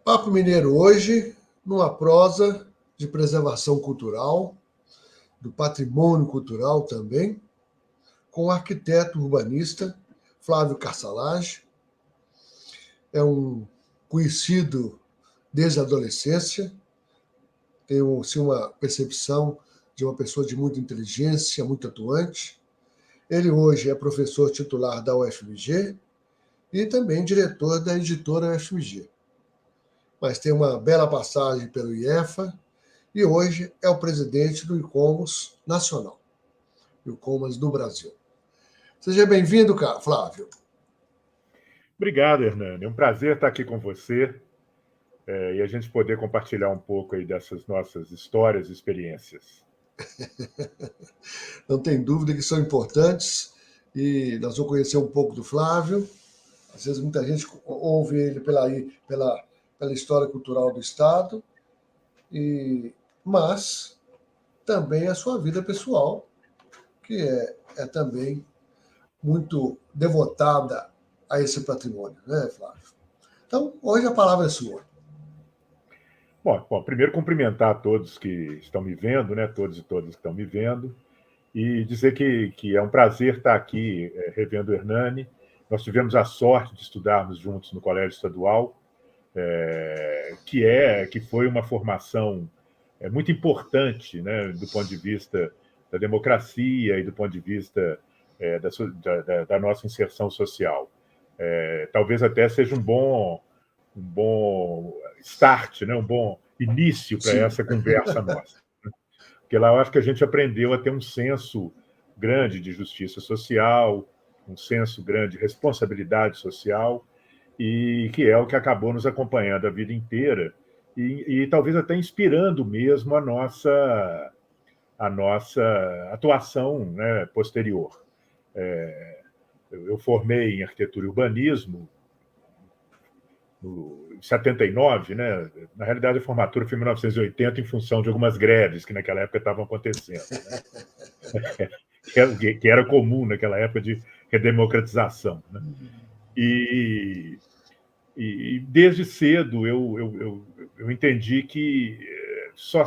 Papo Mineiro hoje, numa prosa de preservação cultural, do patrimônio cultural também, com o arquiteto urbanista Flávio Carsalage. É um conhecido desde a adolescência, tem uma percepção de uma pessoa de muita inteligência, muito atuante. Ele hoje é professor titular da UFMG e também diretor da editora UFMG. Mas tem uma bela passagem pelo IEFA e hoje é o presidente do ICOMOS Nacional, o ICOMOS do Brasil. Seja bem-vindo, Flávio. Obrigado, Hernani. É um prazer estar aqui com você e a gente poder compartilhar um pouco aí dessas nossas histórias e experiências. Não tem dúvida que são importantes e nós vamos conhecer um pouco do Flávio. Às vezes muita gente ouve ele pela história cultural do Estado, mas também a sua vida pessoal, que é também muito devotada a esse patrimônio, né, Flávio? Então, hoje a palavra é sua. Bom, primeiro cumprimentar a todos que estão me vendo, né, todos e todas que estão me vendo, e dizer que é um prazer estar aqui revendo o Hernani. Nós tivemos a sorte de estudarmos juntos no Colégio Estadual, que foi uma formação muito importante, né, do ponto de vista da democracia e do ponto de vista da nossa inserção social. Talvez até seja um bom start, né, um bom início para essa conversa nossa. Porque lá eu acho que a gente aprendeu a ter um senso grande de justiça social, um senso grande de responsabilidade social, e que é o que acabou nos acompanhando a vida inteira e talvez até inspirando mesmo a nossa atuação, né, posterior. Eu formei em arquitetura e urbanismo em 79, né? Na realidade, a formatura foi em 1980 em função de algumas greves que naquela época estavam acontecendo, né? que era comum naquela época de redemocratização, né? E desde cedo eu entendi que só,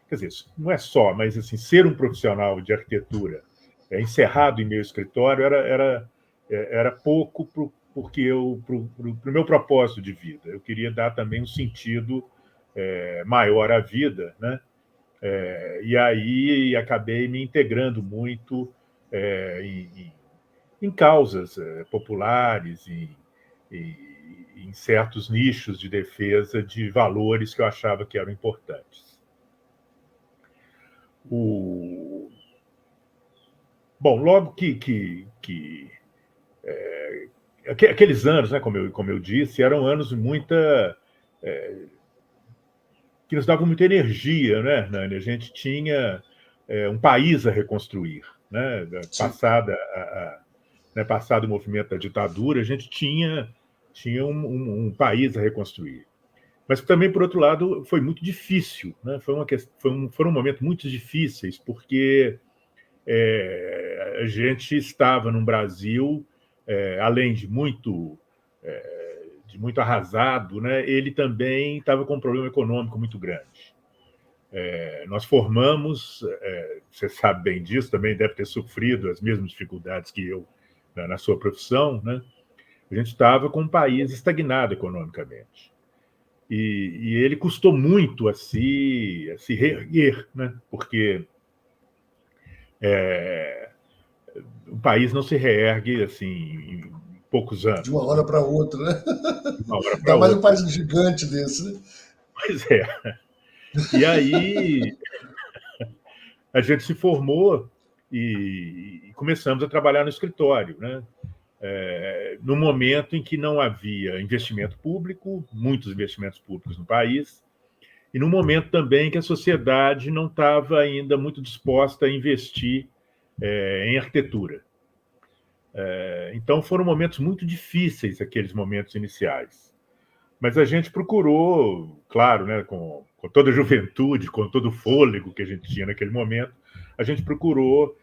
quer dizer, não é só, mas assim, ser um profissional de arquitetura encerrado em meu escritório era pouco porque para o meu propósito de vida. Eu queria dar também um sentido maior à vida, né? E aí acabei me integrando muito em causas populares, em certos nichos de defesa de valores que eu achava que eram importantes. Bom, logo aqueles anos, né, como eu disse, eram anos que nos davam muita energia, né, Hernani? A gente tinha um país a reconstruir, né? Passado o movimento da ditadura, a gente tinha um país a reconstruir. Mas também, por outro lado, foi muito difícil, né? Foram momentos muito difíceis, porque a gente estava num Brasil, além de muito arrasado, né? Ele também estava com um problema econômico muito grande. Nós formamos, você sabe bem disso, também deve ter sofrido as mesmas dificuldades que eu na sua profissão, né? A gente estava com um país estagnado economicamente. E ele custou muito a se reerguer, né? Porque o país não se reergue assim, em poucos anos. De uma hora para outra, né? De uma hora para Ainda mais outra. um país gigante desse, né? Pois é. E aí a gente se formou e começamos a trabalhar no escritório, né? No momento em que não havia investimento público, muitos investimentos públicos no país, e no momento também que a sociedade não estava ainda muito disposta a investir em arquitetura. Então foram momentos muito difíceis, aqueles momentos iniciais. Mas a gente procurou, claro, né, com toda a juventude, com todo o fôlego que a gente tinha naquele momento, a gente procurou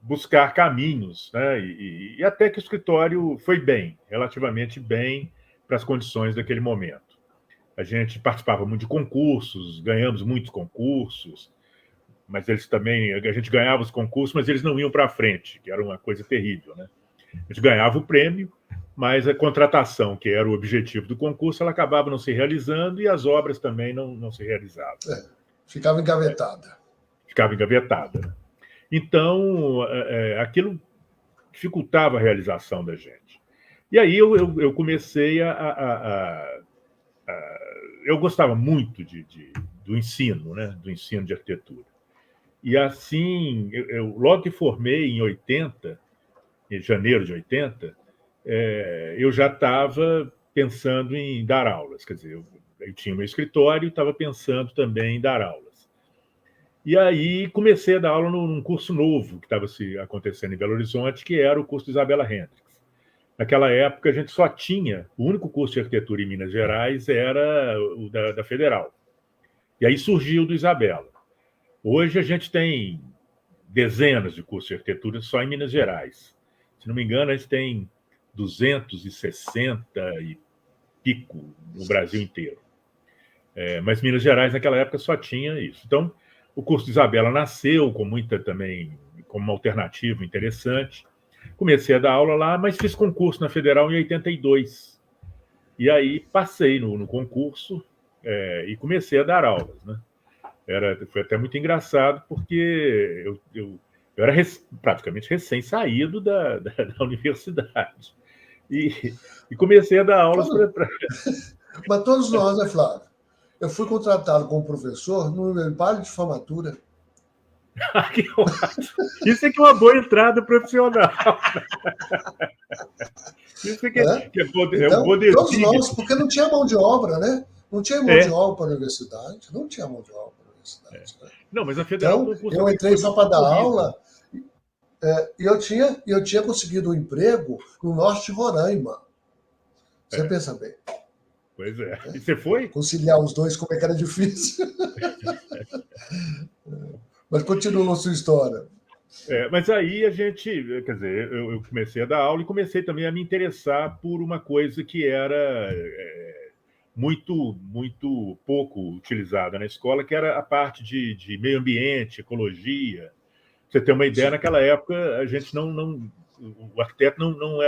buscar caminhos, né, e até que o escritório foi bem, relativamente bem, para as condições daquele momento. A gente participava muito de concursos, ganhamos muitos concursos, mas eles também, a gente ganhava os concursos, mas eles não iam para frente, que era uma coisa terrível, né? A gente ganhava o prêmio, mas a contratação, que era o objetivo do concurso, ela acabava não se realizando e as obras também não se realizavam. Ficava engavetada. Ficava engavetada. Então, aquilo dificultava a realização da gente. E aí eu comecei eu gostava muito do ensino, né? Do ensino de arquitetura. E assim, logo que formei, em 80, em janeiro de 80, eu já estava pensando em dar aulas. Quer dizer, eu tinha meu escritório e estava pensando também em dar aulas. E aí comecei a dar aula num curso novo que estava acontecendo em Belo Horizonte, que era o curso de Isabela Hendricks. Naquela época, a gente só tinha... O único curso de arquitetura em Minas Gerais era o da Federal. E aí surgiu o do Isabela. Hoje a gente tem dezenas de cursos de arquitetura só em Minas Gerais. Se não me engano, a gente tem 260 e pico no Brasil inteiro. Mas Minas Gerais, naquela época, só tinha isso. Então, o curso de Isabela nasceu com muita também, como uma alternativa interessante. Comecei a dar aula lá, mas fiz concurso na Federal em 82. E aí passei no concurso e comecei a dar aulas, né? Foi até muito engraçado, porque eu era praticamente recém-saído da universidade. E comecei a dar aulas para... Mas todos nós, né, Flávio? Eu fui contratado como professor no meu baile de formatura. Que ótimo! Isso é que é uma boa entrada profissional. Isso é que é então, um poder. Todos nós, porque não tinha mão de obra, né? Não tinha mão de obra para a universidade. Não tinha mão de obra para a universidade. Né? Não, mas a Federal... Então, eu entrei só para dar aula e eu tinha conseguido um emprego no norte de Roraima. Você pensa bem. Pois é. E você foi? Conciliar os dois, como é que era difícil. Mas continua a sua história. Mas aí a gente, quer dizer, eu comecei a dar aula e comecei também a me interessar por uma coisa que era muito, muito pouco utilizada na escola, que era a parte de meio ambiente, ecologia. Pra você ter uma ideia, naquela época a gente o arquiteto não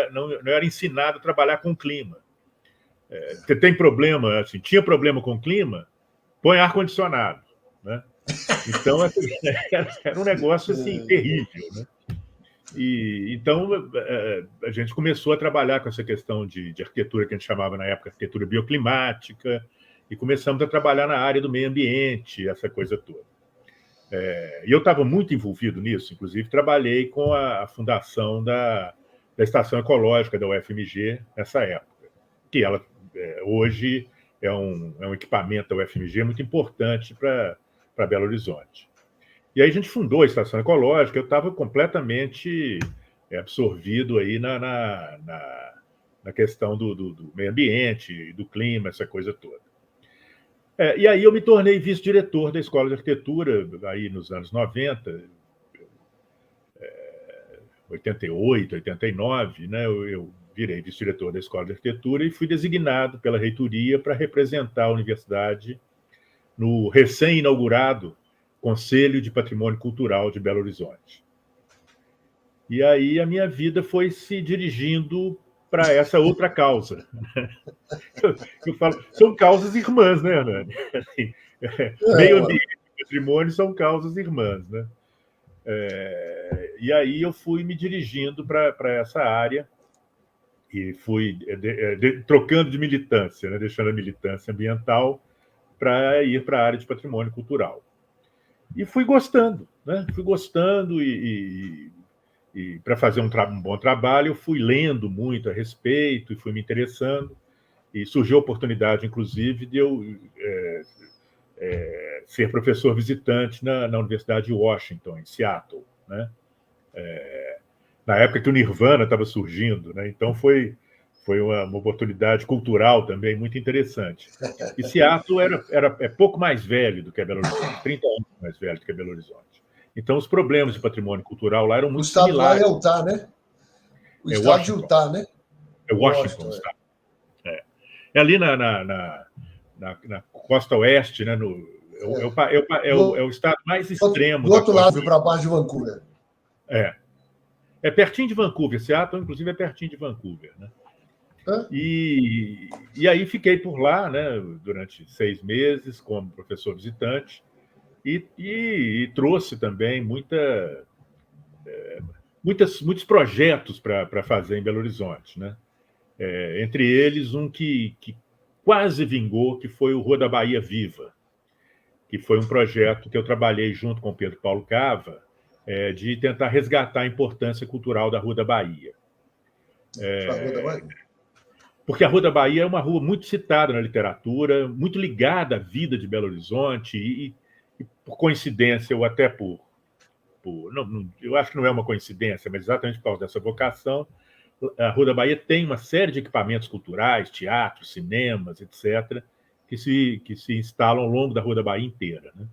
era ensinado a trabalhar com o clima. Você tem problema, assim, tinha problema com o clima, põe ar-condicionado, né? Então, era um negócio assim, terrível, né? Então, a gente começou a trabalhar com essa questão de arquitetura, que a gente chamava na época arquitetura bioclimática, e começamos a trabalhar na área do meio ambiente, essa coisa toda. E eu estava muito envolvido nisso, inclusive trabalhei com a fundação da Estação Ecológica da UFMG nessa época, que ela hoje é um equipamento da UFMG muito importante para Belo Horizonte. E aí a gente fundou a Estação Ecológica, eu estava completamente absorvido aí na questão do meio ambiente, do clima, essa coisa toda. E aí eu me tornei vice-diretor da Escola de Arquitetura, aí nos anos 90, 88, 89, né? Eu virei vice-diretor da Escola de Arquitetura e fui designado pela reitoria para representar a universidade no recém-inaugurado Conselho de Patrimônio Cultural de Belo Horizonte. E aí a minha vida foi se dirigindo para essa outra causa. Eu falo, são causas irmãs, né, Hernani? Assim, meio ambiente e patrimônio são causas irmãs, né? E aí eu fui me dirigindo para essa área e fui trocando de militância, né, deixando a militância ambiental para ir para a área de patrimônio cultural. E fui gostando, né? Fui gostando e para fazer um bom trabalho, eu fui lendo muito a respeito e fui me interessando. E surgiu a oportunidade, inclusive, de eu ser professor visitante na Universidade de Washington, em Seattle, né? Na época que o Nirvana estava surgindo, né? Então foi uma oportunidade cultural também muito interessante. E Seattle é pouco mais velho do que Belo Horizonte, 30 anos mais velho do que Belo Horizonte. Então os problemas de patrimônio cultural lá eram muito similares. O estado lá é Utah, né? O estado de Utah, né? É Washington, estado. É ali na costa oeste, né? É o estado mais extremo do da outro lado, costa. para baixo de Vancouver. É pertinho de Vancouver. Seattle, inclusive, é pertinho de Vancouver, né? E aí fiquei por lá, né, durante 6 meses como professor visitante e trouxe também muitos projetos para fazer em Belo Horizonte, né? Entre eles um que quase vingou, que foi o Rua da Bahia Viva, que foi um projeto que eu trabalhei junto com Pedro Paulo Cava, de tentar resgatar a importância cultural da Rua da Bahia. Rua da Bahia. Porque a Rua da Bahia é uma rua muito citada na literatura, muito ligada à vida de Belo Horizonte, e por coincidência, ou até eu acho que não é uma coincidência, mas exatamente por causa dessa vocação, a Rua da Bahia tem uma série de equipamentos culturais, teatros, cinemas, etc., que se instalam ao longo da Rua da Bahia inteira, né?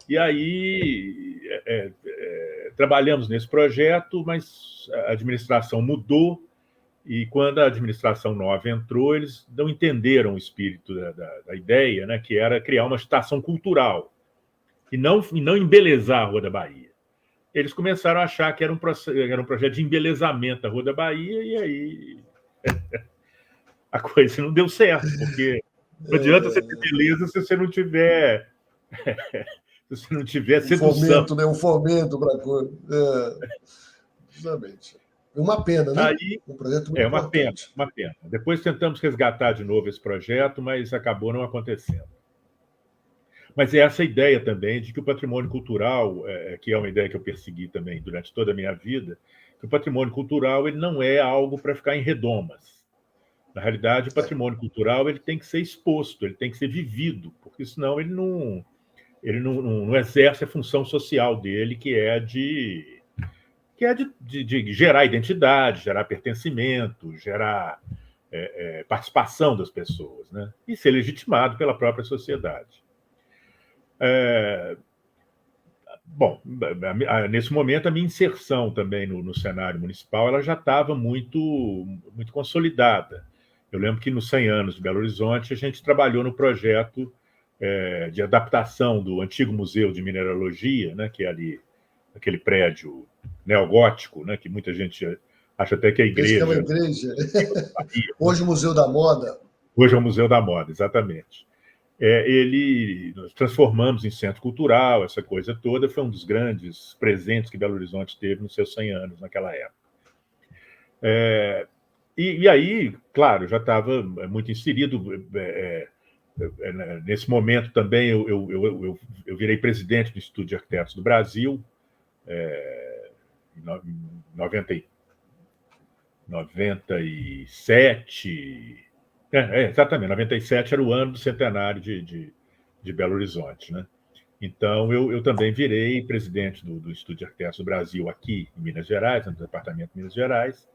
E aí trabalhamos nesse projeto, mas a administração mudou, e quando a administração nova entrou, eles não entenderam o espírito da ideia, né, que era criar uma estação cultural e não embelezar a Rua da Bahia. Eles começaram a achar que era um projeto de embelezamento da Rua da Bahia, e aí a coisa não deu certo, porque não adianta você ter beleza se você não tiver sedução. Fomento, né? Um fomento para a coisa. Justamente. Uma pena, né? Aí, um projeto muito importante. Uma pena. Depois tentamos resgatar de novo esse projeto, mas acabou não acontecendo. Mas é essa ideia também de que o patrimônio cultural, que é uma ideia que eu persegui também durante toda a minha vida, que o patrimônio cultural ele não é algo para ficar em redomas. Na realidade, o patrimônio cultural ele tem que ser exposto, ele tem que ser vivido, porque senão ele não exerce a função social dele, que é de gerar identidade, gerar pertencimento, gerar participação das pessoas, né? E ser legitimado pela própria sociedade. Bom, nesse momento, a minha inserção também no cenário municipal ela já estava muito consolidada. Eu lembro que nos 100 anos de Belo Horizonte, a gente trabalhou no projeto de adaptação do antigo Museu de Mineralogia, né, que é ali, aquele prédio neogótico, né, que muita gente acha até que é igreja. Que é uma igreja. Hoje o Museu da Moda. Hoje é o Museu da Moda, exatamente. Nós transformamos em centro cultural, essa coisa toda, foi um dos grandes presentes que Belo Horizonte teve nos seus 100 anos naquela época. E aí, claro, já estava muito inserido. Nesse momento também eu virei presidente do Instituto de Arquitetos do Brasil, em 97. Exatamente, 97 era o ano do centenário de Belo Horizonte, né? Então, eu também virei presidente do Instituto de Arquitetos do Brasil aqui em Minas Gerais, no departamento de Minas Gerais.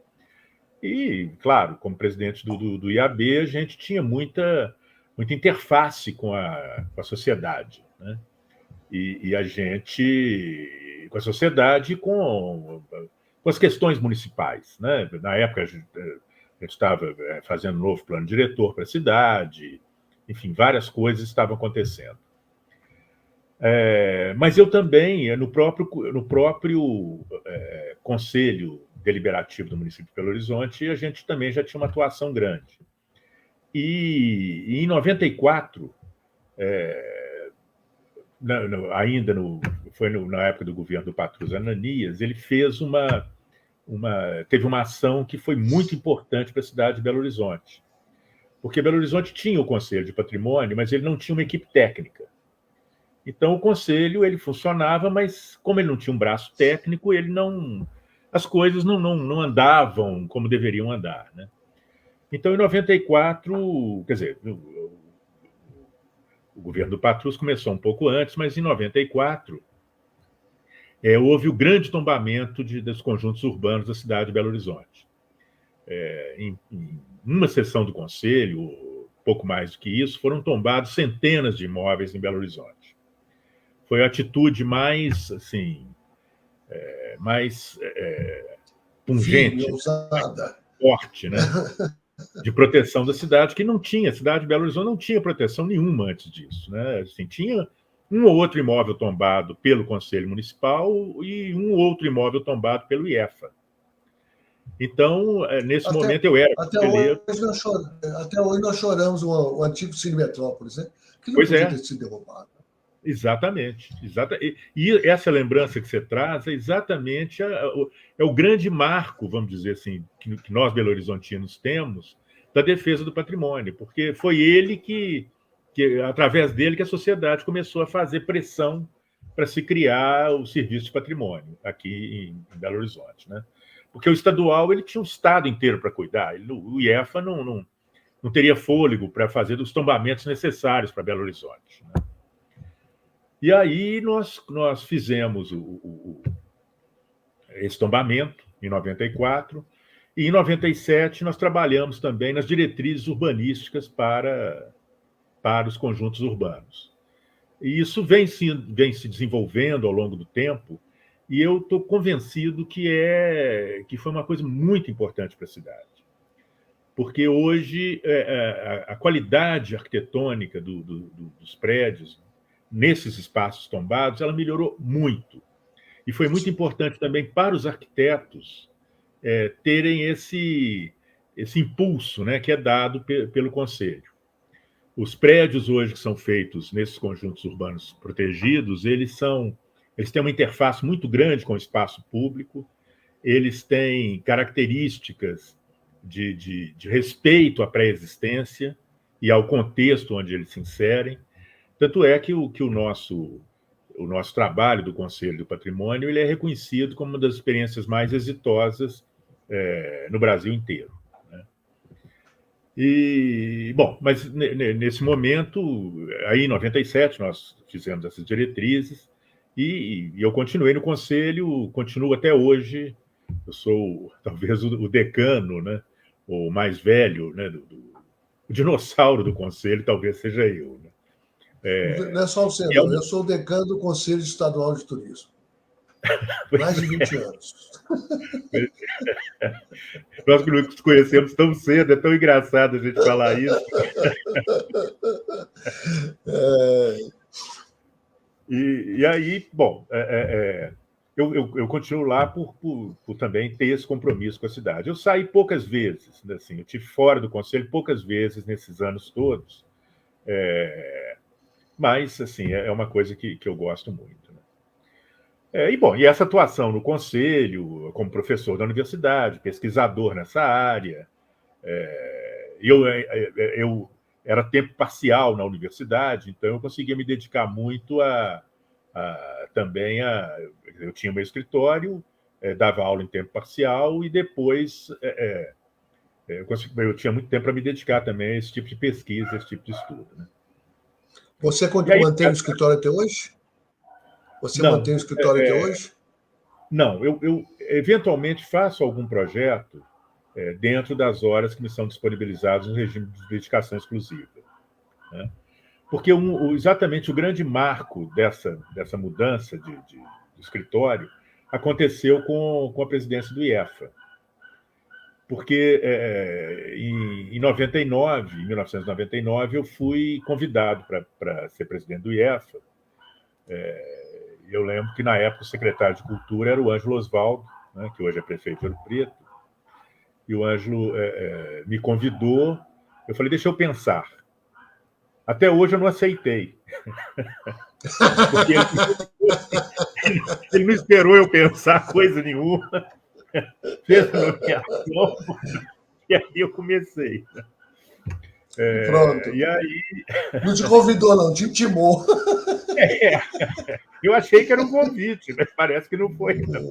E, claro, como presidente do IAB, a gente tinha muita interface com a sociedade, né? E a gente, com a sociedade, com as questões municipais, né? Na época, a gente estava fazendo um novo plano diretor para a cidade, enfim, várias coisas estavam acontecendo. Mas eu também, no próprio Conselho Deliberativo do município de Belo Horizonte, a gente também já tinha uma atuação grande. E em 94, foi na época do governo do Patrus Ananias, ele fez teve uma ação que foi muito importante para a cidade de Belo Horizonte. Porque Belo Horizonte tinha o Conselho de Patrimônio, mas ele não tinha uma equipe técnica. Então, o Conselho ele funcionava, mas como ele não tinha um braço técnico, as coisas não andavam como deveriam andar, né? Então, em 94, quer dizer, o governo do Patrus começou um pouco antes, mas em 94 houve o grande tombamento dos conjuntos urbanos da cidade de Belo Horizonte. Em uma sessão do Conselho, pouco mais do que isso, foram tombados centenas de imóveis em Belo Horizonte. Foi a atitude mais, assim, pungente, ousada, forte, né? de proteção da cidade, que não tinha, a cidade de Belo Horizonte não tinha proteção nenhuma antes disso, né? Assim, tinha um ou outro imóvel tombado pelo Conselho Municipal e um ou outro imóvel tombado pelo IEFA. Então, nesse momento, eu era conselheiro. Até hoje nós choramos o antigo Cine Metrópolis, né? Que não Pois podia é. ter sido derrubado. Exatamente. E essa lembrança que você traz é exatamente o grande marco, vamos dizer assim, que nós belo-horizontinos temos da defesa do patrimônio, porque foi ele que através dele, que a sociedade começou a fazer pressão para se criar o serviço de patrimônio aqui em Belo Horizonte, né? Porque o estadual ele tinha um estado inteiro para cuidar, o IEFA não teria fôlego para fazer os tombamentos necessários para Belo Horizonte, né? E aí nós fizemos esse tombamento em 94, e em 97 nós trabalhamos também nas diretrizes urbanísticas para os conjuntos urbanos. E isso vem se desenvolvendo ao longo do tempo, e eu estou convencido que foi uma coisa muito importante para a cidade. Porque hoje a qualidade arquitetônica dos prédios, nesses espaços tombados, ela melhorou muito. E foi muito importante também para os arquitetos terem esse impulso, né, que é dado pelo Conselho. Os prédios hoje que são feitos nesses conjuntos urbanos protegidos, eles têm uma interface muito grande com o espaço público, eles têm características de respeito à pré-existência e ao contexto onde eles se inserem. Tanto é que o nosso trabalho do Conselho do Patrimônio ele é reconhecido como uma das experiências mais exitosas no Brasil inteiro, né? E, bom, mas nesse momento, aí em 97, nós fizemos essas diretrizes e eu continuei no Conselho, continuo até hoje. Eu sou talvez o decano, né? O mais velho, né? O dinossauro do Conselho talvez seja eu, né? Não é só você, não. Eu sou o decano do Conselho Estadual de Turismo. Mais de 20 anos. Nós que nos conhecemos tão cedo, é tão engraçado a gente falar isso. E aí, bom, eu continuo lá por também ter esse compromisso com a cidade. Eu saí poucas vezes, né, assim, eu estive fora do Conselho poucas vezes nesses anos todos, mas assim, é uma coisa que eu gosto muito, né? E essa atuação no Conselho, como professor da universidade, pesquisador nessa área, eu era tempo parcial na universidade, então eu conseguia me dedicar muito também eu tinha meu escritório, dava aula em tempo parcial e depois eu tinha muito tempo para me dedicar também a esse tipo de pesquisa, a esse tipo de estudo, né? Você mantém o escritório até hoje? Você mantém o escritório até hoje? Não, eu eventualmente faço algum projeto dentro das horas que me são disponibilizadas no regime de dedicação exclusiva, né? Porque exatamente o grande marco dessa mudança de escritório aconteceu com a presidência do IEFA. Porque em 1999, eu fui convidado para ser presidente do IEFA. Eu lembro que, na época, o secretário de Cultura era o Ângelo Osvaldo, né, que hoje é prefeito de Ouro Preto, e o Ângelo me convidou. Eu falei, deixa eu pensar. Até hoje eu não aceitei. Porque ele não esperou eu pensar coisa nenhuma, fez a nomeação, e aí eu comecei. Pronto. E aí... Não te convidou, não, te intimou. Eu achei que era um convite, mas parece que não foi, não.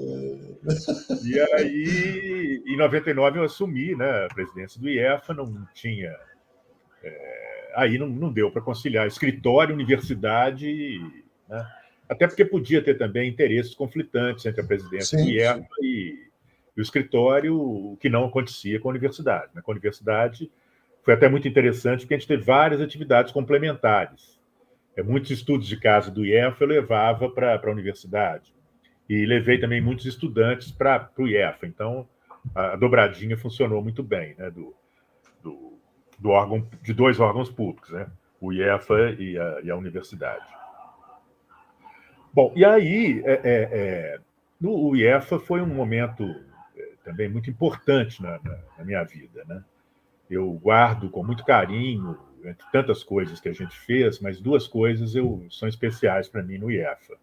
E aí, em 99, eu assumi, né, a presidência do IEFA, não tinha... aí não deu para conciliar escritório, universidade, né? Até porque podia ter também interesses conflitantes entre a presidência do IEFA e o escritório, o que não acontecia com a universidade, né? Com a universidade foi até muito interessante, porque a gente teve várias atividades complementares. Muitos estudos de caso do IEFA eu levava para a universidade. E levei também muitos estudantes para o IEFA. Então, a dobradinha funcionou muito bem, né? do órgão, de dois órgãos públicos, né? O IEFA e a universidade. Bom, e aí, o IEFA foi um momento também muito importante na minha vida, né? Eu guardo com muito carinho, entre tantas coisas que a gente fez, mas duas coisas são especiais para mim no IEFA.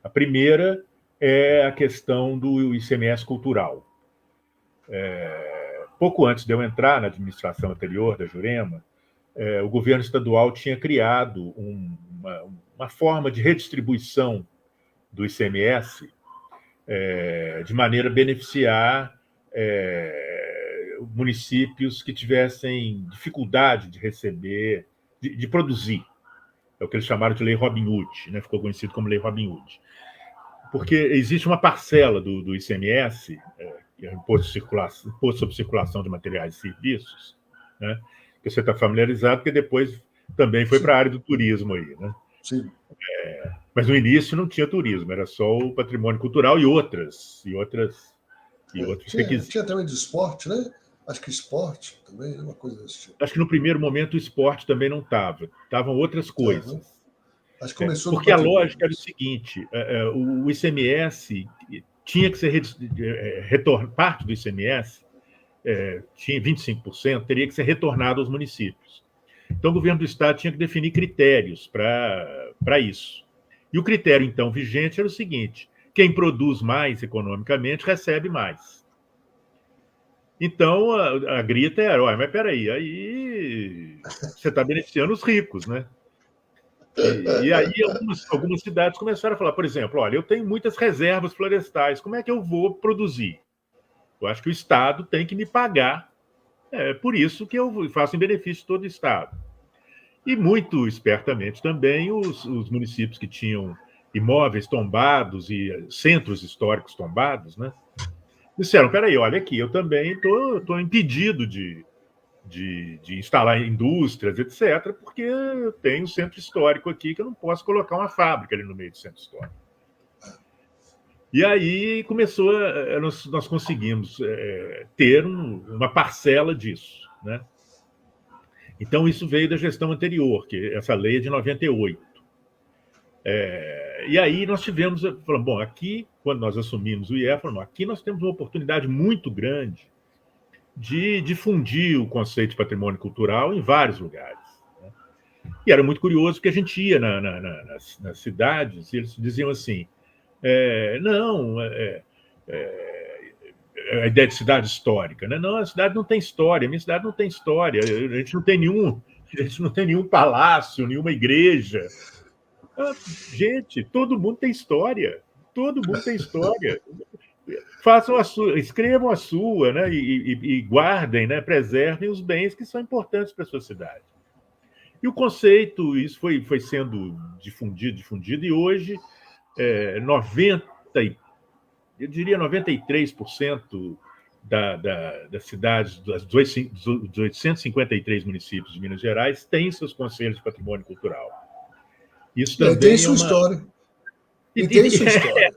A primeira é a questão do ICMS cultural. Pouco antes de eu entrar na administração anterior da Jurema, o governo estadual tinha criado uma forma de redistribuição do ICMS de maneira a beneficiar municípios que tivessem dificuldade de receber, de produzir. É o que eles chamaram de Lei Robin Hood, né? Ficou conhecido como Lei Robin Hood. Porque existe uma parcela do ICMS, que é o Imposto sobre Circulação de Materiais e Serviços, né? Que você está familiarizado, porque depois também foi para a área do turismo aí, né? Sim. Mas no início não tinha turismo, era só o patrimônio cultural e outros requisitos. Tinha também de esporte, né? Acho que esporte também, uma coisa desse tipo. Acho que no primeiro momento o esporte também não estava, estavam outras coisas. Uhum. Acho que começou porque a lógica era o seguinte: o ICMS tinha que ser parte do ICMS, tinha 25%, teria que ser retornado aos municípios. Então o governo do estado tinha que definir critérios para isso. E o critério então vigente era o seguinte: quem produz mais economicamente recebe mais. Então a grita era: mas peraí, aí você está beneficiando os ricos, né? E aí algumas cidades começaram a falar, por exemplo, olha, eu tenho muitas reservas florestais, como é que eu vou produzir? Eu acho que o Estado tem que me pagar, por isso que eu faço em benefício de todo o Estado. E muito espertamente também os municípios que tinham imóveis tombados e centros históricos tombados, né, disseram, peraí, olha aqui, eu também estou impedido de instalar indústrias, etc., porque eu tenho um centro histórico aqui que eu não posso colocar uma fábrica ali no meio do centro histórico. E aí começou, nós conseguimos ter uma parcela disso, né? Então isso veio da gestão anterior, que essa lei é de 98. E aí nós falamos, bom, aqui, quando nós assumimos o IEF, falamos, aqui nós temos uma oportunidade muito grande de difundir o conceito de patrimônio cultural em vários lugares. Né? E era muito curioso porque a gente ia nas cidades e eles diziam assim, a ideia de cidade histórica, né? Não, a cidade não tem história, a minha cidade não tem história, a gente não tem nenhum palácio, nenhuma igreja. Gente, todo mundo tem história, todo mundo tem história. Façam a sua, escrevam a sua, né? E guardem, né? Preservem os bens que são importantes para a sua cidade. E o conceito, isso foi sendo difundido, e hoje 93% das cidades, dos 853 municípios de Minas Gerais, têm seus conselhos de patrimônio cultural. Isso também tem sua história. E tem sua história.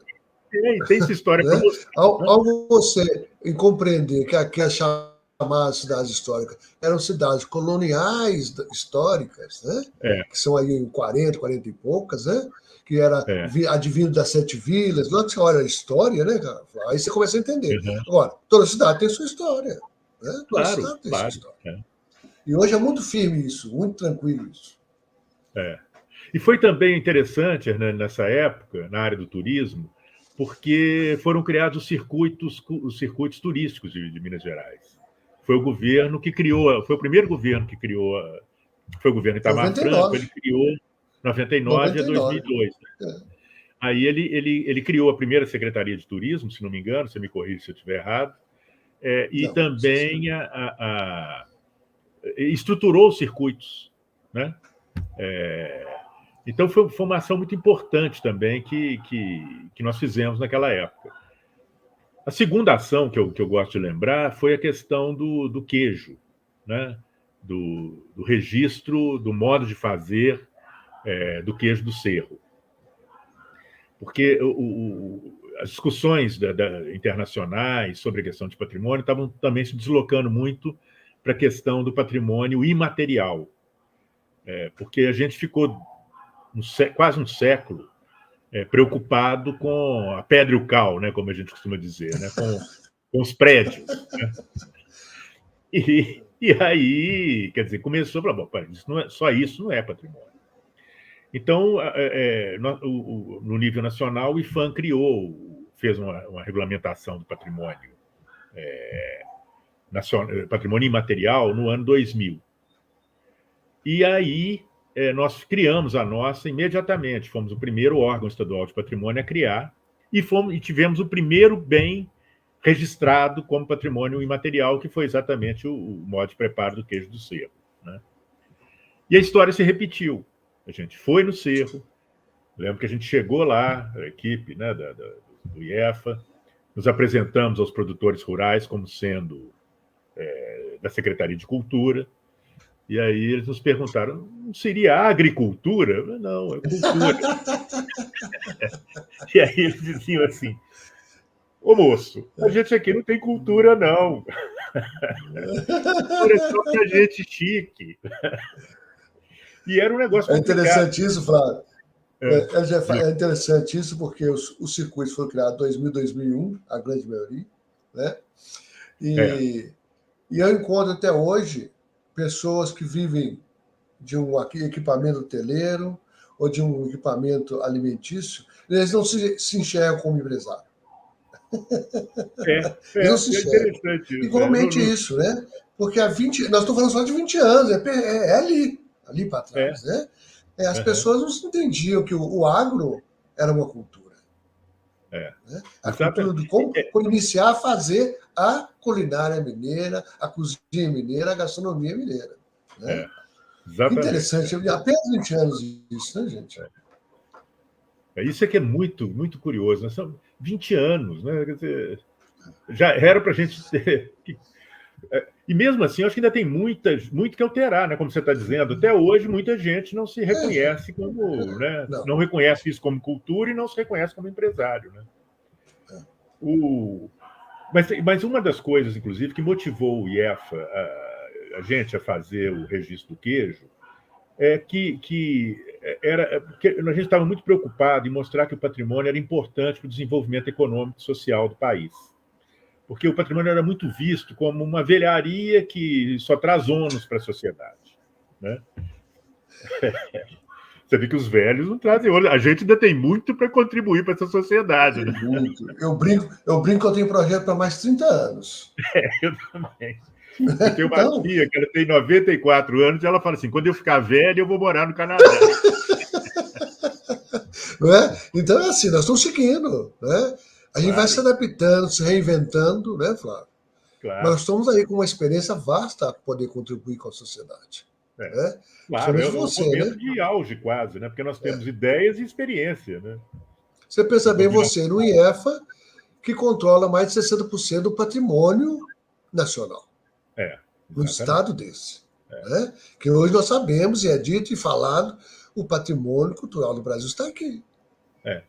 Tem essa história para você. Ao você compreender que aquelas chamadas cidades históricas eram cidades coloniais históricas, né? Que são aí em 40 e poucas, né? Que era advindo das 7 vilas, logo que você olha a história, né, cara? Aí você começa a entender. Agora, toda cidade tem sua história. Né? Toda cidade tem sua história. E hoje é muito firme isso, muito tranquilo isso. E foi também interessante, Hernani, nessa época, na área do turismo, porque foram criados os circuitos turísticos de Minas Gerais. Foi o governo que criou, foi o primeiro governo que criou, foi o governo Itamar Franco, ele criou 99 a 2002. Né? Aí ele criou a primeira Secretaria de Turismo, se não me engano, você me corrige se eu estiver errado, e também estruturou os circuitos, né? Então foi uma ação muito importante também que nós fizemos naquela época. A segunda ação que eu gosto de lembrar foi a questão do queijo, né? do registro, do modo de fazer do queijo do Cerro. Porque as discussões internacionais sobre a questão de patrimônio estavam também se deslocando muito para a questão do patrimônio imaterial, porque a gente ficou quase um século preocupado com a pedra e o cal, né, como a gente costuma dizer, né, com os prédios. Né? E aí, quer dizer, começou a falar, bom, isso não é, só isso não é patrimônio. Então, no nível nacional, o IPHAN fez uma regulamentação do patrimônio, patrimônio imaterial no ano 2000. E aí nós criamos a nossa imediatamente, fomos o primeiro órgão estadual de patrimônio a criar e tivemos o primeiro bem registrado como patrimônio imaterial, que foi exatamente o modo de preparo do queijo do Cerro. Né? E a história se repetiu. A gente foi no Cerro, lembro que a gente chegou lá, a equipe, né, do IEFA, nos apresentamos aos produtores rurais como sendo da Secretaria de Cultura, e aí eles nos perguntaram, não seria agricultura? Não, é cultura. E aí eles diziam assim, ô moço, a gente aqui não tem cultura, não. Cultura é só pra gente chique. E era um negócio complicado. É interessante isso, Flávio. É interessante isso, porque os circuitos foram criados em 2000, 2001, a grande maioria, né? E eu encontro até hoje pessoas que vivem de um equipamento hoteleiro ou de um equipamento alimentício, eles não se enxergam como empresário. Eles não se enxergam. Interessante isso. Igualmente isso, né? Porque há 20, nós estamos falando só de 20 anos, é ali para trás, né? As pessoas não entendiam que o agro era uma cultura. Né? A cultura de como iniciar a fazer a culinária mineira, a cozinha mineira, a gastronomia mineira. Né? Que interessante, apenas 20 anos isso, né, gente? Isso é que é muito, muito curioso. Nós somos 20 anos, né? Quer dizer, já era para a gente ter. E mesmo assim, eu acho que ainda tem muito que alterar, né? Como você está dizendo. Até hoje, muita gente não se reconhece como. Né? Não reconhece isso como cultura e não se reconhece como empresário. Né? Mas uma das coisas, inclusive, que motivou o IEFA, a gente, a fazer o registro do queijo, é que a gente estava muito preocupado em mostrar que o patrimônio era importante para o desenvolvimento econômico e social do país. Porque o patrimônio era muito visto como uma velharia que só traz ônus para a sociedade. Né? Você vê que os velhos não trazem ônus. A gente ainda tem muito para contribuir para essa sociedade. Né? Muito. Eu brinco que eu tenho projeto para mais 30 anos. Eu também. Eu tenho uma tia que ela tem 94 anos e ela fala assim, quando eu ficar velha, eu vou morar no Canadá. Não é? Então é assim, nós estamos seguindo. Né? A gente vai se adaptando, se reinventando, né, Flávio? Claro. Mas nós estamos aí com uma experiência vasta a poder contribuir com a sociedade. Né? Claro, é um momento de auge quase, né? Porque nós temos ideias e experiência. Né? Você pensa bem, você no IEFA, que controla mais de 60% do patrimônio nacional. No estado desse. Né? Que hoje nós sabemos, e é dito e falado, o patrimônio cultural do Brasil está aqui. Né?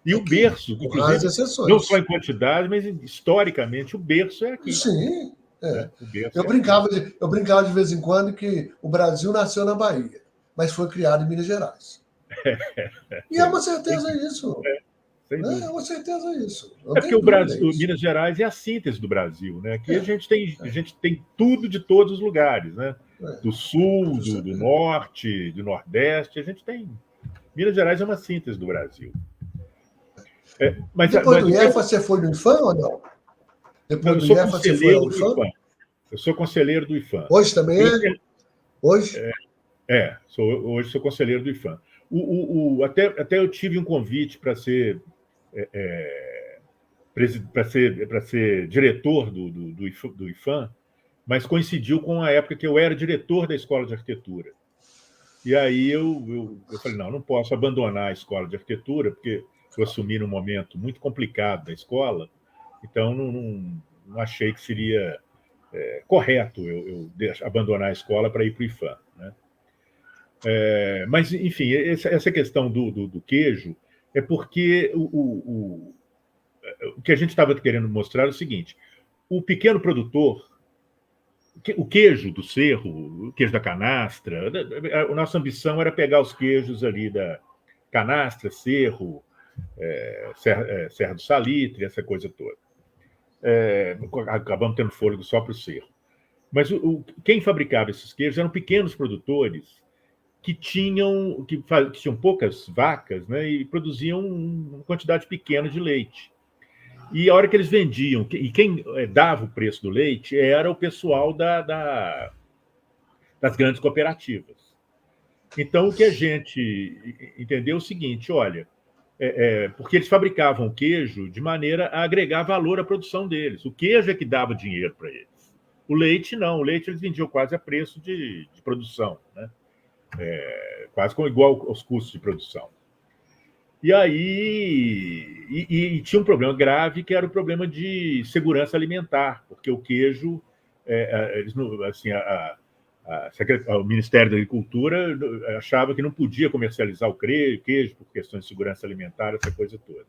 E o berço, inclusive, não só em quantidade, mas historicamente, o berço é aqui. Sim. Né? Eu brincava de vez em quando que o Brasil nasceu na Bahia, mas foi criado em Minas Gerais. E é uma certeza isso. É uma certeza isso. Porque o Minas Gerais é a síntese do Brasil, né? Aqui a gente tem tudo de todos os lugares, né? Do sul, do norte, do nordeste, a gente tem. Minas Gerais é uma síntese do Brasil. Depois do IEFA, você foi no IPHAN ou não? Depois do IEFA, você foi ao IPHAN? Eu sou conselheiro do IPHAN. Hoje também é? Hoje? Hoje sou conselheiro do IPHAN. Até eu tive um convite para ser diretor do IPHAN, mas coincidiu com a época que eu era diretor da Escola de Arquitetura. E aí eu falei, não posso abandonar a Escola de Arquitetura, porque eu assumi num momento muito complicado da escola, então não achei que seria correto eu abandonar a escola para ir para o IPHAN. Né? Mas, enfim, essa questão do queijo é porque o que a gente estava querendo mostrar é o seguinte: o pequeno produtor o queijo do Cerro, o queijo da Canastra, a nossa ambição era pegar os queijos ali da Canastra, Cerro, Serra do Salitre, essa coisa toda. Acabamos tendo fôlego só para o Cerro. Mas quem fabricava esses queijos eram pequenos produtores que tinham poucas vacas, né, e produziam uma quantidade pequena de leite. E a hora que eles vendiam, e quem dava o preço do leite era o pessoal das grandes cooperativas. Então, o que a gente entendeu é o seguinte, olha, porque eles fabricavam o queijo de maneira a agregar valor à produção deles. O queijo é que dava dinheiro para eles. O leite, não. O leite eles vendiam quase a preço de produção, né? Quase igual aos custos de produção. E aí e tinha um problema grave, que era o problema de segurança alimentar, porque o queijo, eles não, assim, o Ministério da Agricultura achava que não podia comercializar o queijo por questões de segurança alimentar, essa coisa toda.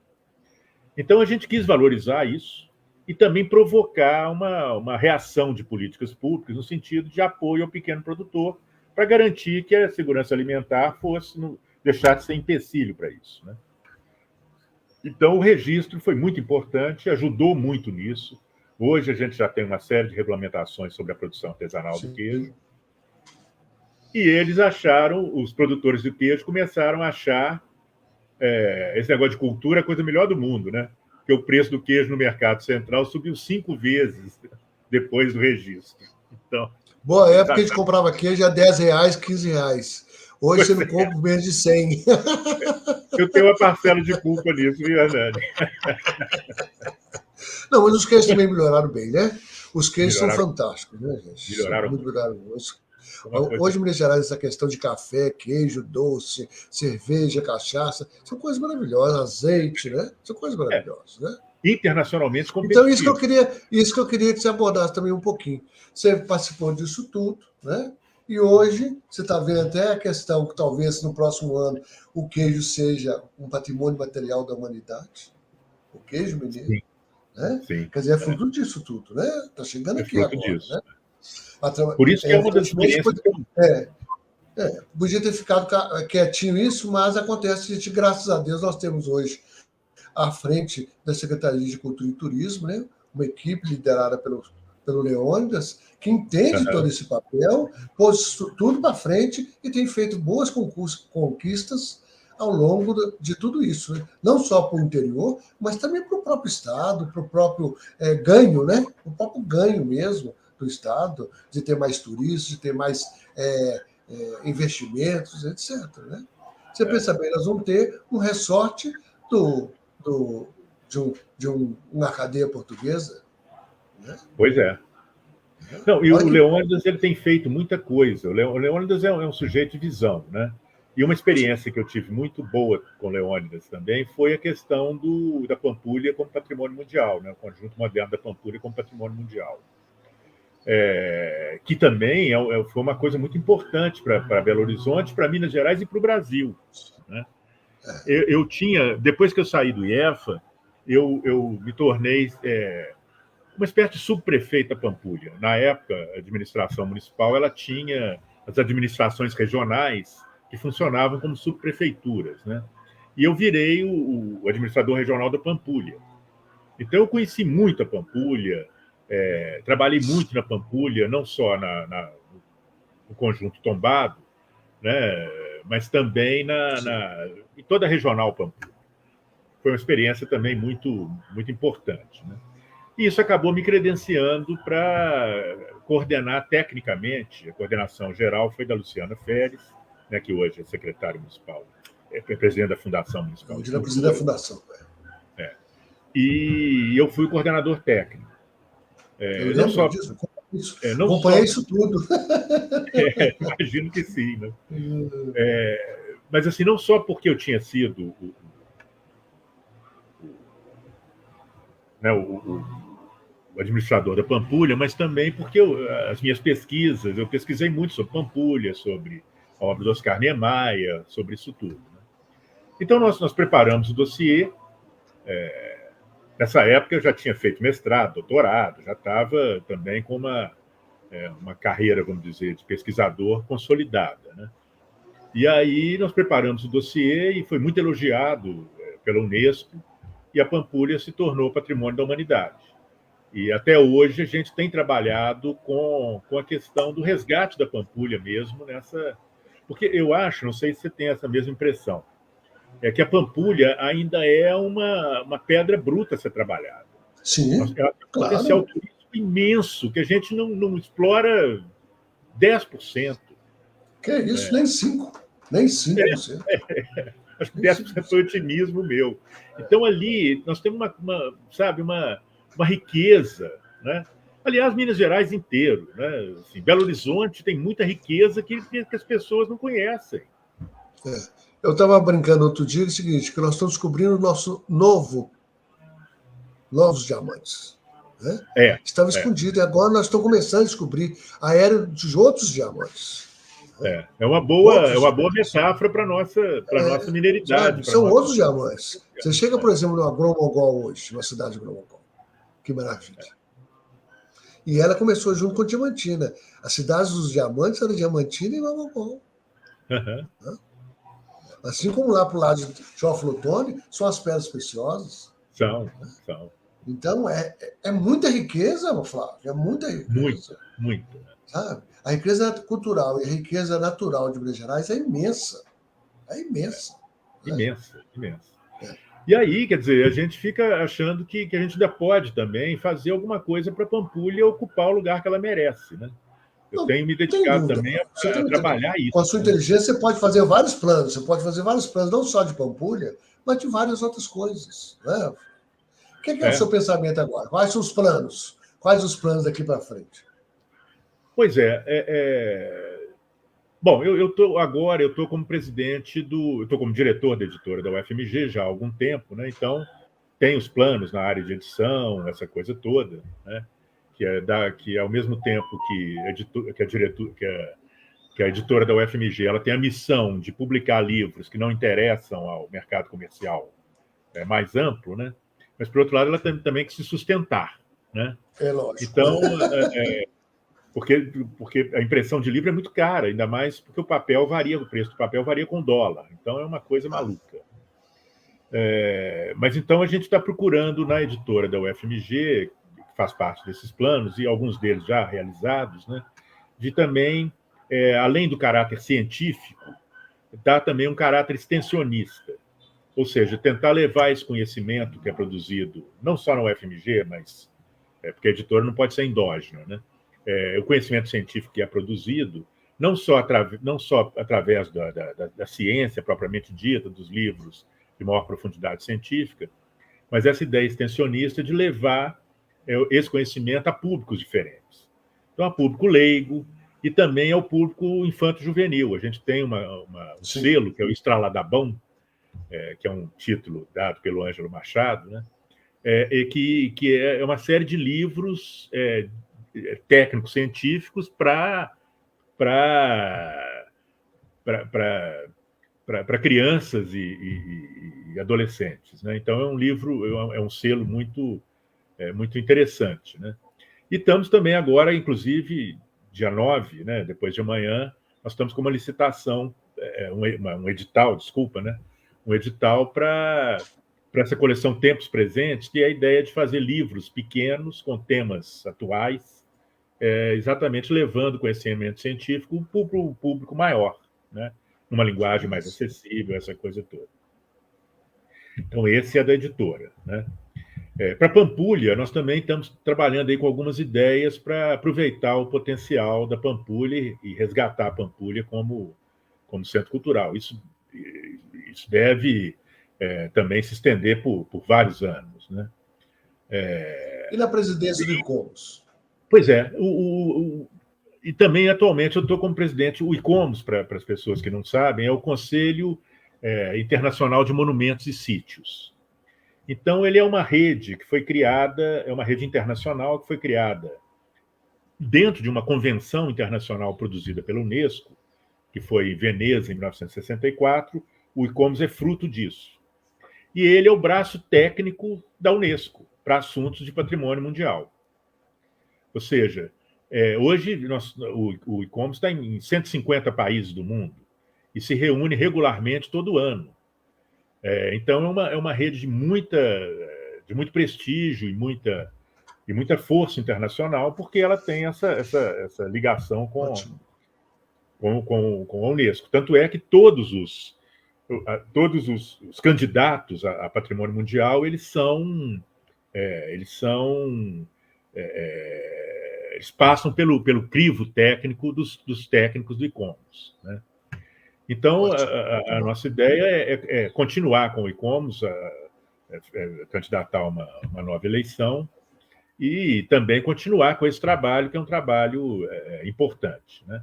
Então a gente quis valorizar isso e também provocar uma reação de políticas públicas no sentido de apoio ao pequeno produtor, para garantir que a segurança alimentar deixar de ser empecilho para isso, né? Então, o registro foi muito importante, ajudou muito nisso. Hoje, a gente já tem uma série de regulamentações sobre a produção artesanal do queijo. E eles acharam, os produtores de queijo começaram a achar esse negócio de cultura a coisa melhor do mundo, né? Porque o preço do queijo no mercado central subiu 5 vezes depois do registro. Então, boa época, a gente comprava queijo a R$10, R$15. Hoje você não compra menos de 100. Eu tenho uma parcela de culpa nisso, viu, Hernani? Não, mas os queijos também melhoraram bem, né? Os queijos são fantásticos, né, gente? Melhoraram muito. Hoje, em Minas Gerais, essa questão de café, queijo, doce, cerveja, cachaça, são coisas maravilhosas, azeite, né? São coisas maravilhosas, né? Internacionalmente competitivo. Então, isso que eu queria que você abordasse também um pouquinho. Você participou disso tudo, né? E hoje você está vendo até a questão que talvez no próximo ano o queijo seja um patrimônio material da humanidade. O queijo mineiro. Sim. Né? Sim. Quer dizer, é fruto disso tudo, né? Está chegando aqui fruto agora. Disso. Né? Por isso que é uma das experiências. Podia ter ficado quietinho isso, mas acontece que, graças a Deus, nós temos hoje à frente da Secretaria de Cultura e Turismo, né? Uma equipe liderada pelo Leônidas, que entende todo esse papel, pôs tudo para frente e tem feito boas conquistas ao longo de tudo isso. Né? Não só para o interior, mas também para o próprio Estado, para o próprio ganho, né? O próprio ganho mesmo do Estado, de ter mais turistas, de ter mais investimentos, etc. Né? Você pensa bem, nós vamos ter um ressorte de uma cadeia portuguesa. Né? Pois é. Não, e o Leônidas ele tem feito muita coisa. O Leônidas é um sujeito de visão, né? E uma experiência que eu tive muito boa com o Leônidas também foi a questão da Pampulha como patrimônio mundial, né? O conjunto moderno da Pampulha como patrimônio mundial. Que também foi uma coisa muito importante para Belo Horizonte, para Minas Gerais e para o Brasil. Né? Eu tinha, depois que eu saí do IEFA, eu me tornei uma espécie de subprefeito da Pampulha. Na época, a administração municipal ela tinha as administrações regionais que funcionavam como subprefeituras, né? E eu virei o administrador regional da Pampulha. Então, eu conheci muito a Pampulha, trabalhei muito na Pampulha, não só no conjunto tombado, né? Mas também em toda a regional Pampulha. Foi uma experiência também muito, muito importante, né? E isso acabou me credenciando para coordenar tecnicamente. A coordenação geral foi da Luciana Feres, né, que hoje é secretária municipal, é presidente da Fundação Municipal. Hoje é presidente da Fundação. E eu fui o coordenador técnico. Eu lembro disso. Acompanhei isso tudo. Imagino que sim. Né? Mas assim, não só porque eu tinha sido o administrador da Pampulha, mas também porque as minhas pesquisas, eu pesquisei muito sobre Pampulha, sobre a obra do Oscar Niemeyer, sobre isso tudo. Né? Então, nós preparamos o dossiê. Nessa época, eu já tinha feito mestrado, doutorado, já estava também com uma uma carreira, vamos dizer, de pesquisador consolidada, né? E aí nós preparamos o dossiê e foi muito elogiado pela Unesco, e a Pampulha se tornou Patrimônio da Humanidade. E até hoje a gente tem trabalhado com a questão do resgate da Pampulha mesmo nessa... Porque eu acho, não sei se você tem essa mesma impressão, é que a Pampulha ainda é uma pedra bruta a ser trabalhada. Sim, Ela tem um claro. potencial turístico imenso, que a gente não explora 10%. Que isso, nem 5%. Nem 5%. Acho que 10% foi otimismo meu. Então, ali, nós temos uma riqueza, né? Aliás, Minas Gerais inteiro, né? Assim, Belo Horizonte tem muita riqueza que as pessoas não conhecem. Eu estava brincando outro dia, é o seguinte, que nós estamos descobrindo novos diamantes. Né? Estava escondido, e agora nós estamos começando a descobrir aéreo de outros diamantes. É uma boa metáfora para a nossa mineridade. São outros diamantes. Você chega, por exemplo, no Agromongol hoje, uma cidade de Agromongol. Que maravilha. E ela começou junto com Diamantina. As cidades dos diamantes eram Diamantina e Agromongol. Né? Assim como lá para o lado de Teófilo-Otoni, são as pedras preciosas. São. Então, é muita riqueza, Flávio. É muita riqueza. Muito. Sabe? A riqueza cultural e a riqueza natural de Minas Gerais é imensa. Imensa. E aí, quer dizer, a gente fica achando que a gente ainda pode também fazer alguma coisa para a Pampulha ocupar o lugar que ela merece, né? Eu tenho me dedicado também a trabalhar isso. Com a sua inteligência, você pode fazer vários planos. Você pode fazer vários planos, não só de Pampulha, mas de várias outras coisas. Né? O que é o seu pensamento agora? Quais são os planos? Quais os planos daqui para frente? Pois Bom, eu estou como presidente eu estou como diretor da editora da UFMG já há algum tempo, né? Então tem os planos na área de edição, essa coisa toda, né? Que ao mesmo tempo que a editora da UFMG ela tem a missão de publicar livros que não interessam ao mercado comercial mais amplo, né? Mas por outro lado ela tem também que se sustentar, né? É lógico. Então porque a impressão de livro é muito cara, ainda mais porque o preço do papel varia com o dólar. Então é uma coisa maluca. Mas então a gente está procurando na editora da UFMG, que faz parte desses planos, e alguns deles já realizados, né, de também, além do caráter científico, dar também um caráter extensionista. Ou seja, tentar levar esse conhecimento que é produzido, não só na UFMG, mas porque a editora não pode ser endógena, né? O conhecimento científico que é produzido, não só através da ciência propriamente dita, dos livros de maior profundidade científica, mas essa ideia extensionista de levar esse conhecimento a públicos diferentes. Então, a público leigo e também ao público infanto-juvenil. A gente tem um selo, que é o Estraladabão, que é um título dado pelo Ângelo Machado, né? Que é uma série de livros técnicos científicos para crianças e adolescentes, né? Então é um livro, é um selo muito interessante, né? E estamos também agora, inclusive, dia 9, né, depois de amanhã, nós estamos com uma licitação, um edital, desculpa, né? Um edital para essa coleção Tempos Presentes, que é a ideia de fazer livros pequenos com temas atuais, exatamente levando conhecimento científico para o público maior, né? Numa linguagem mais acessível, essa coisa toda. Então, esse é da editora, né? Para Pampulha, nós também estamos trabalhando aí com algumas ideias para aproveitar o potencial da Pampulha e resgatar a Pampulha como centro cultural. Isso deve também se estender por vários anos, né? E na presidência do ICOMOS? Pois é. E também, atualmente, eu estou como presidente. O ICOMOS, para as pessoas que não sabem, é o Conselho Internacional de Monumentos e Sítios. Então, ele é uma rede que foi criada, é uma rede internacional que foi criada dentro de uma convenção internacional produzida pela Unesco, que foi em Veneza, em 1964. O ICOMOS é fruto disso. E ele é o braço técnico da Unesco para assuntos de patrimônio mundial. Ou seja, Hoje, o ICOMOS está em 150 países do mundo e se reúne regularmente todo ano. Então, é uma rede de muito prestígio e muita força internacional, porque ela tem essa ligação com a Unesco. Tanto é que todos os candidatos a patrimônio mundial, eles passam pelo crivo técnico dos técnicos do ICOMOS, né? Então, a nossa ideia é continuar com o ICOMOS, candidatar uma nova eleição e também continuar com esse trabalho, que é um trabalho importante, né?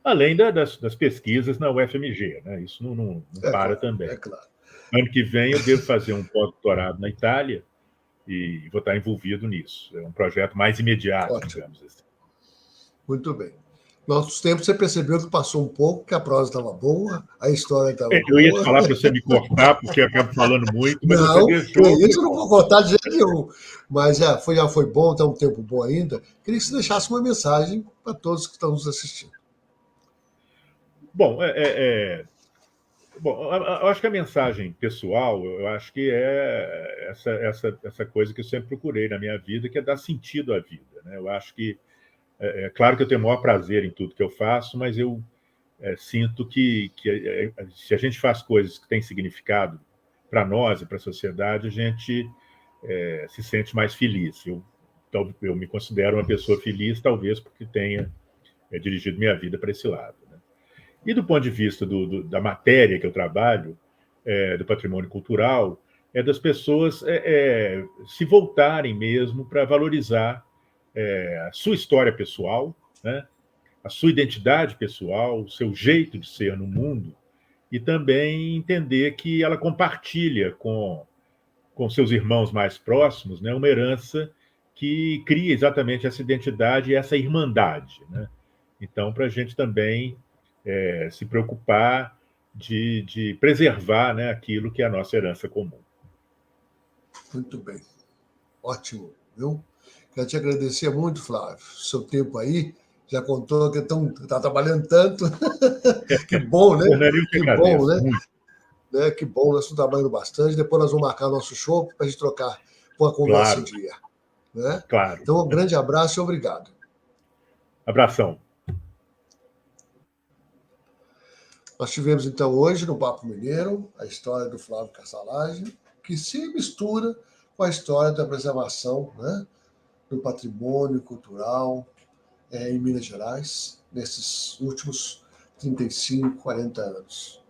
Além das pesquisas na UFMG, né? Isso não para também. Claro. Ano que vem eu devo fazer um pós-doutorado na Itália e vou estar envolvido nisso. É um projeto mais imediato, digamos assim. Muito bem. Nosso tempo, você percebeu que passou um pouco, que a prosa estava boa, a história estava boa. Eu ia te falar para você me cortar, porque eu acabo falando muito, mas não, você deixou. Isso eu não vou cortar de jeito nenhum. Mas já foi bom, está um tempo bom ainda. Queria que você deixasse uma mensagem para todos que estão nos assistindo. Bom, eu acho que a mensagem pessoal, eu acho que é essa coisa que eu sempre procurei na minha vida, que é dar sentido à vida, né? Eu acho que é claro que eu tenho o maior prazer em tudo que eu faço, mas eu sinto que se a gente faz coisas que têm significado para nós e para a sociedade, a gente se sente mais feliz. Eu me considero uma pessoa feliz, talvez porque tenha dirigido minha vida para esse lado, né? E do ponto de vista da matéria que eu trabalho, do patrimônio cultural, das pessoas se voltarem mesmo para valorizar a sua história pessoal, né? A sua identidade pessoal, o seu jeito de ser no mundo, e também entender que ela compartilha com seus irmãos mais próximos, né, uma herança que cria exatamente essa identidade e essa irmandade, né? Então, para a gente também se preocupar de preservar, né, aquilo que é a nossa herança comum. Muito bem. Ótimo, viu? Quero te agradecer muito, Flávio. Seu tempo aí, já contou que está trabalhando tanto. Que bom, né? Que bom, né? Muito. Que bom, nós estamos trabalhando bastante. Depois nós vamos marcar nosso show para a gente trocar uma conversa em dia. Né? Claro. Então, um grande abraço e obrigado. Abração. Nós tivemos, então, hoje, no Papo Mineiro, a história do Flávio Carsalage, que se mistura com a história da preservação, né, do patrimônio cultural em Minas Gerais, nesses últimos 35, 40 anos.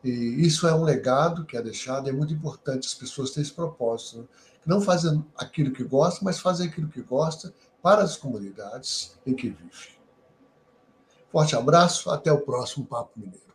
E isso é um legado que é deixado, é muito importante as pessoas terem esse propósito, né? Não fazem aquilo que gostam, mas fazem aquilo que gostam para as comunidades em que vivem. Forte abraço, até o próximo Papo Mineiro.